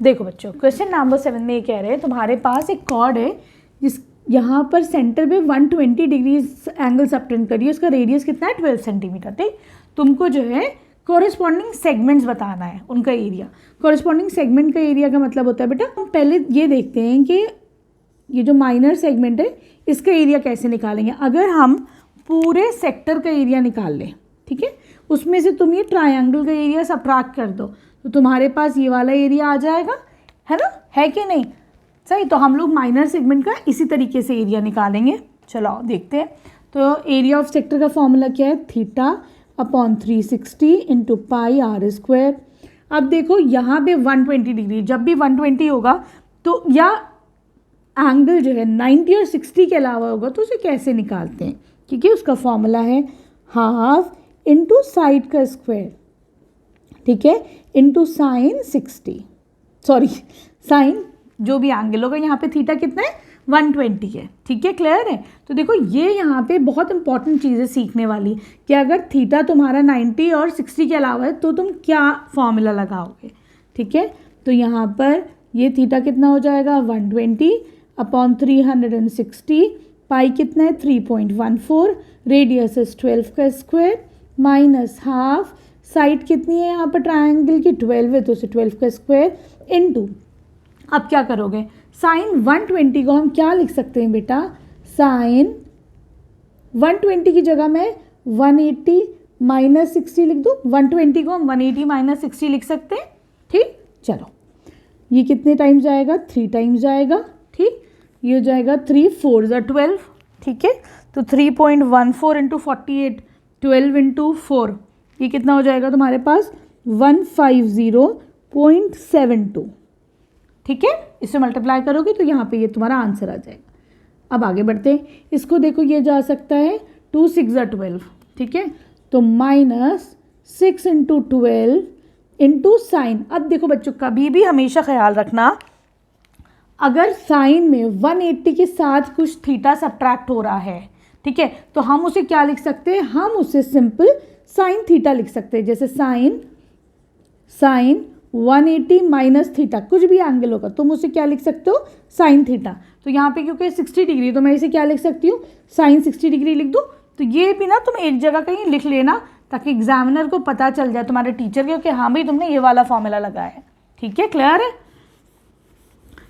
देखो बच्चों, question number 7 में ये कह रहे हैं तुम्हारे पास एक कॉर्ड है जिस यहाँ पर सेंटर पे 120 डिग्री एंगल सबटेंड करिए, उसका रेडियस कितना है 12 सेंटीमीटर। ठीक, तुमको जो है कोरिस्पॉन्डिंग सेगमेंट्स बताना है, उनका एरिया। कोरिस्पॉन्डिंग सेगमेंट का एरिया का मतलब होता है बेटा, हम पहले ये देखते हैं कि ये जो माइनर सेगमेंट है इसका एरिया कैसे निकालेंगे। अगर हम पूरे सेक्टर का एरिया निकाल लें, ठीक है, उसमें से तुम ये ट्रायंगल का एरिया सबट्रैक्ट कर दो तो तुम्हारे पास ये वाला एरिया आ जाएगा, है ना, है कि नहीं? सही। तो हम लोग माइनर सेगमेंट का इसी तरीके से एरिया निकालेंगे। चलो आओ देखते हैं। तो एरिया ऑफ सेक्टर का फॉर्मूला क्या है, theta upon 360 into pi r square. अब देखो यहाँ पे 120 डिग्री, जब भी 120 होगा तो या एंगल जो है 90 और 60 के अलावा होगा तो उसे कैसे निकालते हैं, क्योंकि उसका फॉर्मूला है हाफ इंटू साइड का स्क्वायर, ठीक है, इंटू साइन 60, सॉरी साइन जो भी एंगल होगा, यहाँ पे थीटा कितना है 120 है, ठीक है, क्लियर है। तो देखो ये यहाँ पे बहुत इंपॉर्टेंट चीज़ है सीखने वाली कि अगर थीटा तुम्हारा 90 और 60 के अलावा है तो तुम क्या फॉर्मूला लगाओगे, ठीक है। तो यहाँ पर ये थीटा कितना हो जाएगा 120 अपॉन 360, पाई कितना है 3.14, रेडियस इज 12 का स्क्वायर माइनस हाफ, साइड कितनी है यहाँ पर ट्रायंगल की 12 है तो उसे 12 का स्क्वायर इनटू, अब क्या करोगे, साइन 120 को हम क्या लिख सकते हैं बेटा, साइन 120 की जगह मैं 180 माइनस 60 लिख दूँ, 120 को हम 180 माइनस 60 लिख सकते हैं। ठीक, चलो ये कितने टाइम्स जाएगा, 3 टाइम्स जाएगा, ठीक, ये हो जाएगा 3 4 ज़ा 12, ठीक है। तो 3.14 इंटू 48, 12 इंटू 4, ये कितना हो जाएगा तुम्हारे पास 150.72, ठीक है। इसे मल्टीप्लाई करोगे तो यहाँ पे ये तुम्हारा आंसर आ जाएगा। अब आगे बढ़ते हैं, इसको देखो ये जा सकता है 2 6 ज़ा 12, ठीक है, तो माइनस 6 इंटू 12 इंटू साइन। अब देखो बच्चों कभी भी हमेशा ख्याल रखना, अगर साइन में 180 के साथ कुछ थीटा सबट्रैक्ट हो रहा है, ठीक है, तो हम उसे क्या लिख सकते हैं, हम उसे सिंपल साइन थीटा लिख सकते हैं। जैसे साइन 180 माइनस थीटा, कुछ भी एंगल होगा तुम उसे क्या लिख सकते हो, साइन थीटा। तो यहाँ पे क्योंकि 60 डिग्री तो मैं इसे क्या लिख सकती हूँ, साइन 60 डिग्री लिख दूँ। तो ये भी ना तुम एक जगह कहीं लिख लेना ताकि एग्जामिनर को पता चल जाए तुम्हारे टीचर के कि हाँ भाई तुमने ये वाला फॉर्मूला लगाया है, ठीक है, क्लियर है।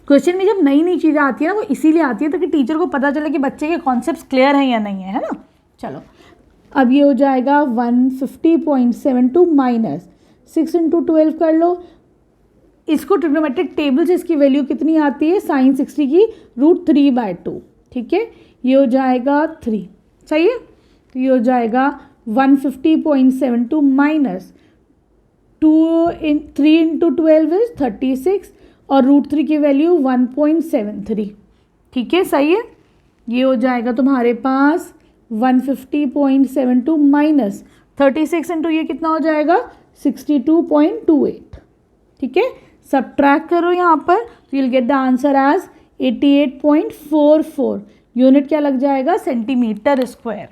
क्वेश्चन में जब नई नई चीज़ें आती है ना वो इसीलिए आती है ताकि टीचर को पता चले कि बच्चे के कॉन्सेप्ट्स क्लियर हैं या नहीं है ना। चलो अब ये हो जाएगा 150.72 माइनस 6 इंटू 12 कर लो, इसको ट्रिग्नोमेट्रिक टेबल से इसकी वैल्यू कितनी आती है, साइन 60 की √3/2, ठीक है, ये हो जाएगा 3, सही है। तो ये हो जाएगा 150.72 माइनस 3 इंटू 12 इज 36 और √3 की वैल्यू 1.73, ठीक है, सही है। ये हो जाएगा तुम्हारे पास 150.72 माइनस 36 इंटू ये कितना हो जाएगा 62.28, ठीक है। सबट्रैक्ट करो यहाँ पर तो you'll get the answer as 88.44, unit क्या लग जाएगा, सेंटीमीटर स्क्वायर।